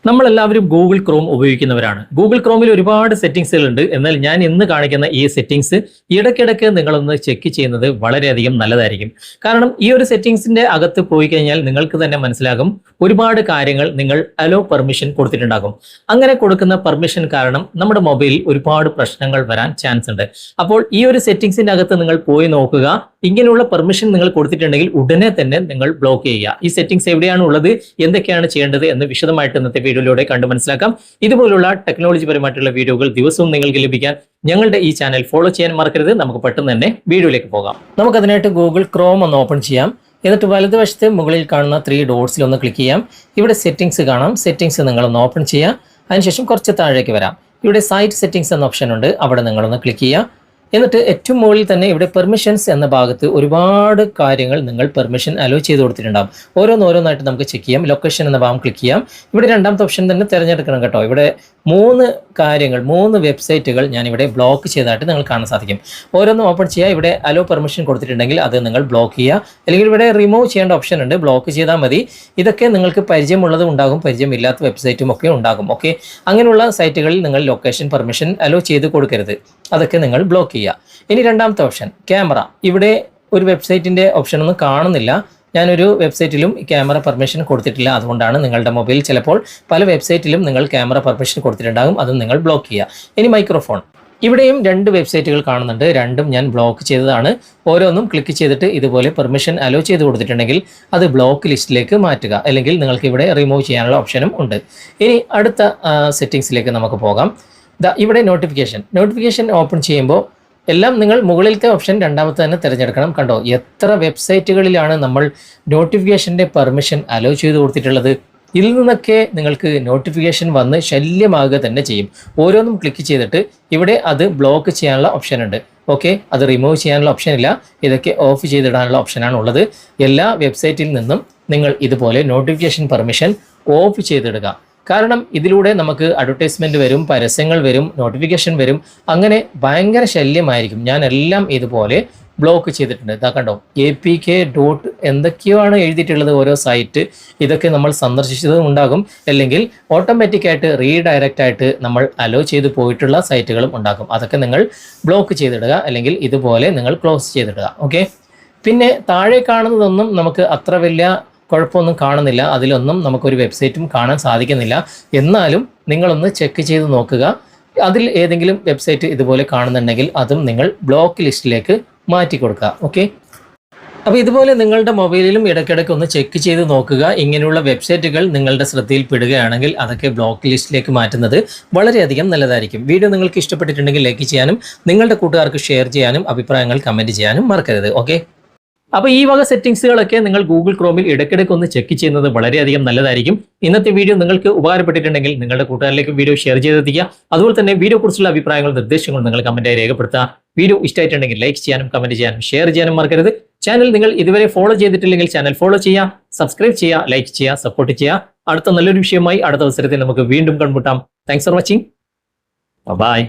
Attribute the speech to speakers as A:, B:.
A: നമ്മളെല്ലാവരും Google Chrome ഉപയോഗിക്കുന്നവരാണ്. Google ക്രോമിൽ ഒരുപാട് സെറ്റിംഗ്സുകൾ ഉണ്ട്. എന്നാൽ ഞാൻ ഇന്ന് കാണിക്കുന്ന ഈ സെറ്റിംഗ്സ് ഇടയ്ക്കിടയ്ക്ക് നിങ്ങളൊന്ന് ചെക്ക് ചെയ്യുന്നത് വളരെയധികം നല്ലതായിരിക്കും. കാരണം ഈ ഒരു സെറ്റിംഗ്സിന്റെ അകത്ത് പോയി കഴിഞ്ഞാൽ നിങ്ങൾക്ക് തന്നെ മനസ്സിലാകും ഒരുപാട് കാര്യങ്ങൾ നിങ്ങൾ അലോ പെർമിഷൻ കൊടുത്തിട്ടുണ്ടാകും. അങ്ങനെ കൊടുക്കുന്ന പെർമിഷൻ കാരണം നമ്മുടെ മൊബൈലിൽ ഒരുപാട് പ്രശ്നങ്ങൾ വരാൻ ചാൻസ് ഉണ്ട്. അപ്പോൾ ഈ ഒരു സെറ്റിംഗ്സിന്റെ അകത്ത് നിങ്ങൾ പോയി നോക്കുക. ഇങ്ങനെയുള്ള പെർമിഷൻ നിങ്ങൾ കൊടുത്തിട്ടുണ്ടെങ്കിൽ ഉടനെ തന്നെ നിങ്ങൾ ബ്ലോക്ക് ചെയ്യുക. ഈ സെറ്റിംഗ്സ് എവിടെയാണ് ഉള്ളത്, എന്തൊക്കെയാണ് ചെയ്യേണ്ടത് എന്ന് വിശദമായിട്ട് ഇന്നത്തെ വീഡിയോയിലൂടെ കണ്ടു മനസ്സിലാക്കാം. ഇതുപോലുള്ള ടെക്നോളജി പരമായിട്ടുള്ള വീഡിയോകൾ ദിവസവും നിങ്ങൾക്ക് ലഭിക്കാൻ ഞങ്ങളുടെ ഈ ചാനൽ ഫോളോ ചെയ്യാൻ മറക്കരുത്. നമുക്ക് പെട്ടെന്ന് തന്നെ വീഡിയോയിലേക്ക് പോകാം. നമുക്കതിനായിട്ട് ഗൂഗിൾ ക്രോം ഒന്ന് ഓപ്പൺ ചെയ്യാം. എന്നിട്ട് വലതുവശത്ത് മുകളിൽ കാണുന്ന 3 ഡോട്ട്സിൽ ഒന്ന് ക്ലിക്ക് ചെയ്യാം. ഇവിടെ സെറ്റിംഗ്സ് കാണാം. സെറ്റിംഗ്സ് നിങ്ങളൊന്ന് ഓപ്പൺ ചെയ്യാം. അതിനുശേഷം കുറച്ച് താഴേക്ക് വരാം. ഇവിടെ സൈറ്റ് സെറ്റിംഗ്സ് എന്ന ഓപ്ഷൻ ഉണ്ട്. അവിടെ നിങ്ങളൊന്ന് ക്ലിക്ക് ചെയ്യാം. എന്നിട്ട് ഏറ്റവും മുകളിൽ തന്നെ ഇവിടെ പെർമിഷൻസ് എന്ന ഭാഗത്ത് ഒരുപാട് കാര്യങ്ങൾ നിങ്ങൾ പെർമിഷൻ അലോ ചെയ്ത് കൊടുത്തിട്ടുണ്ടാകും. ഓരോന്നായിട്ട് നമുക്ക് ചെക്ക് ചെയ്യാം. ലൊക്കേഷൻ എന്ന ഭാഗം ക്ലിക്ക് ചെയ്യാം. ഇവിടെ രണ്ടാമത്തെ ഓപ്ഷൻ തന്നെ തിരഞ്ഞെടുക്കണം കേട്ടോ. ഇവിടെ 3 വെബ്സൈറ്റുകൾ ഞാനിവിടെ ബ്ലോക്ക് ചെയ്തതായിട്ട് നിങ്ങൾ കാണാൻ സാധിക്കും. ഓരോന്നും ഓപ്പൺ ചെയ്യുക. ഇവിടെ അലോ പെർമിഷൻ കൊടുത്തിട്ടുണ്ടെങ്കിൽ അത് നിങ്ങൾ ബ്ലോക്ക് ചെയ്യുക. അല്ലെങ്കിൽ ഇവിടെ റിമൂവ് ചെയ്യേണ്ട ഓപ്ഷൻ ഉണ്ട്. ബ്ലോക്ക് ചെയ്താൽ മതി. ഇതൊക്കെ നിങ്ങൾക്ക് പരിചയമുള്ളതും ഉണ്ടാകും, പരിചയമില്ലാത്ത വെബ്സൈറ്റും ഒക്കെ ഉണ്ടാകും. ഓക്കെ, അങ്ങനെയുള്ള സൈറ്റുകളിൽ നിങ്ങൾ ലൊക്കേഷൻ പെർമിഷൻ അലോ ചെയ്ത് കൊടുക്കരുത്. അതൊക്കെ നിങ്ങൾ ബ്ലോക്ക് ചെയ്യുക. ഇനി രണ്ടാമത്തെ ഓപ്ഷൻ ക്യാമറ. ഇവിടെ ഒരു വെബ്സൈറ്റിൻ്റെ ഓപ്ഷനൊന്നും കാണുന്നില്ല. ഞാനൊരു വെബ്സൈറ്റിലും ക്യാമറ പെർമിഷൻ കൊടുത്തിട്ടില്ല. അതുകൊണ്ടാണ് നിങ്ങളുടെ മൊബൈൽ ചിലപ്പോൾ പല വെബ്സൈറ്റിലും നിങ്ങൾ ക്യാമറ പെർമിഷൻ കൊടുത്തിട്ടുണ്ടാകും. അതും നിങ്ങൾ ബ്ലോക്ക് ചെയ്യുക. ഇനി മൈക്രോഫോൺ. ഇവിടെയും 2 വെബ്സൈറ്റുകൾ കാണുന്നുണ്ട്. രണ്ടും ഞാൻ ബ്ലോക്ക് ചെയ്തതാണ്. ഓരോന്നും ക്ലിക്ക് ചെയ്തിട്ട് ഇതുപോലെ പെർമിഷൻ അലോ ചെയ്ത് കൊടുത്തിട്ടുണ്ടെങ്കിൽ അത് ബ്ലോക്ക് ലിസ്റ്റിലേക്ക് മാറ്റുക. അല്ലെങ്കിൽ നിങ്ങൾക്ക് ഇവിടെ റിമൂവ് ചെയ്യാനുള്ള ഓപ്ഷനും ഉണ്ട്. ഇനി അടുത്ത സെറ്റിംഗ്സിലേക്ക് നമുക്ക് പോകാം. ഇവിടെ നോട്ടിഫിക്കേഷൻ ഓപ്പൺ ചെയ്യുമ്പോൾ എല്ലാം നിങ്ങൾ മുകളിലത്തെ ഓപ്ഷൻ രണ്ടാമത്തെ തന്നെ തിരഞ്ഞെടുക്കണം. കണ്ടോ, എത്ര വെബ്സൈറ്റുകളിലാണ് നമ്മൾ നോട്ടിഫിക്കേഷൻ്റെ പെർമിഷൻ അലോ ചെയ്ത് കൊടുത്തിട്ടുള്ളത്. ഇതിൽ നിന്നൊക്കെ നിങ്ങൾക്ക് നോട്ടിഫിക്കേഷൻ വന്ന് ശല്യമാകുക തന്നെ ചെയ്യും. ഓരോന്നും ക്ലിക്ക് ചെയ്തിട്ട് ഇവിടെ അത് ബ്ലോക്ക് ചെയ്യാനുള്ള ഓപ്ഷൻ ഉണ്ട്. ഓക്കെ, അത് റിമൂവ് ചെയ്യാനുള്ള ഓപ്ഷൻ ഇല്ല. ഇതൊക്കെ ഓഫ് ചെയ്തിടാനുള്ള ഓപ്ഷനാണ് ഉള്ളത്. എല്ലാ വെബ്സൈറ്റിൽ നിന്നും നിങ്ങൾ ഇതുപോലെ നോട്ടിഫിക്കേഷൻ പെർമിഷൻ ഓഫ് ചെയ്തിടുക. കാരണം ഇതിലൂടെ നമുക്ക് അഡ്വർടൈസ്മെൻറ്റ് വരും, പരസ്യങ്ങൾ വരും, നോട്ടിഫിക്കേഷൻ വരും. അങ്ങനെ ഭയങ്കര ശല്യമായിരിക്കും. ഞാൻ എല്ലാം ഇതുപോലെ ബ്ലോക്ക് ചെയ്തിട്ടുണ്ട്. ഇതാ കണ്ടോ, APK എന്തൊക്കെയോ ആണ് എഴുതിയിട്ടുള്ളത് ഓരോ സൈറ്റ്. ഇതൊക്കെ നമ്മൾ സന്ദർശിച്ചതും ഉണ്ടാകും. അല്ലെങ്കിൽ ഓട്ടോമാറ്റിക്കായിട്ട് റീഡയറക്റ്റ് ആയിട്ട് നമ്മൾ അലോ ചെയ്ത് പോയിട്ടുള്ള സൈറ്റുകളും ഉണ്ടാകും. അതൊക്കെ നിങ്ങൾ ബ്ലോക്ക് ചെയ്തിടുക. അല്ലെങ്കിൽ ഇതുപോലെ നിങ്ങൾ ക്ലോസ് ചെയ്തിടുക. ഓക്കെ, പിന്നെ താഴെ കാണുന്നതൊന്നും നമുക്ക് അത്ര വലിയ കുഴപ്പമൊന്നും കാണുന്നില്ല. അതിലൊന്നും നമുക്കൊരു വെബ്സൈറ്റും കാണാൻ സാധിക്കുന്നില്ല. എന്നാലും നിങ്ങളൊന്ന് ചെക്ക് ചെയ്ത് നോക്കുക. അതിൽ ഏതെങ്കിലും വെബ്സൈറ്റ് ഇതുപോലെ കാണുന്നുണ്ടെങ്കിൽ അതും നിങ്ങൾ ബ്ലോക്ക് ലിസ്റ്റിലേക്ക് മാറ്റി കൊടുക്കുക. ഓക്കെ, അപ്പോൾ ഇതുപോലെ നിങ്ങളുടെ മൊബൈലിലും ഇടയ്ക്കിടയ്ക്ക് ഒന്ന് ചെക്ക് ചെയ്ത് നോക്കുക. ഇങ്ങനെയുള്ള വെബ്സൈറ്റുകൾ നിങ്ങളുടെ ശ്രദ്ധയിൽ പെടുകയാണെങ്കിൽ അതൊക്കെ ബ്ലോക്ക് ലിസ്റ്റിലേക്ക് മാറ്റുന്നത് വളരെയധികം നല്ലതായിരിക്കും. വീഡിയോ നിങ്ങൾക്ക് ഇഷ്ടപ്പെട്ടിട്ടുണ്ടെങ്കിൽ ലൈക്ക് ചെയ്യാനും നിങ്ങളുടെ കൂട്ടുകാർക്ക് ഷെയർ ചെയ്യാനും അഭിപ്രായങ്ങൾ കമൻറ്റ് ചെയ്യാനും മറക്കരുത്. ഓക്കെ, അപ്പോൾ ഈ വക സെറ്റിംഗ്സുകളൊക്കെ നിങ്ങൾ ഗൂഗിൾ ക്രോമിൽ ഇടയ്ക്കിടയ്ക്ക് ഒന്ന് ചെക്ക് ചെയ്യുന്നത് വളരെയധികം നല്ലതായിരിക്കും. ഇന്നത്തെ വീഡിയോ നിങ്ങൾക്ക് ഉപകാരപ്പെട്ടിട്ടുണ്ടെങ്കിൽ നിങ്ങളുടെ കൂട്ടുകാരിലേക്ക് വീഡിയോ ഷെയർ ചെയ്തെത്തിക്കുക. അതുപോലെ തന്നെ വീഡിയോ കുറിച്ചുള്ള അഭിപ്രായങ്ങളും നിർദ്ദേശങ്ങളും നിങ്ങൾ കമൻറ്റായി രേഖപ്പെടുത്തുക. വീഡിയോ ഇഷ്ടമായിട്ടുണ്ടെങ്കിൽ ലൈക്ക് ചെയ്യാനും കമൻറ്റ് ചെയ്യാനും ഷെയർ ചെയ്യാനും മറക്കരുത്. ചാനൽ നിങ്ങൾ ഇതുവരെ ഫോളോ ചെയ്തിട്ടില്ലെങ്കിൽ ചാനൽ ഫോളോ ചെയ്യുക, സബ്സ്ക്രൈബ് ചെയ്യുക, ലൈക്ക് ചെയ്യുക, സപ്പോർട്ട് ചെയ്യുക. അടുത്ത നല്ലൊരു വിഷയമായി അടുത്ത അവസരത്തിൽ നമുക്ക് വീണ്ടും കണ്ടുമുട്ടാം. Thanks for watching. ബൈ.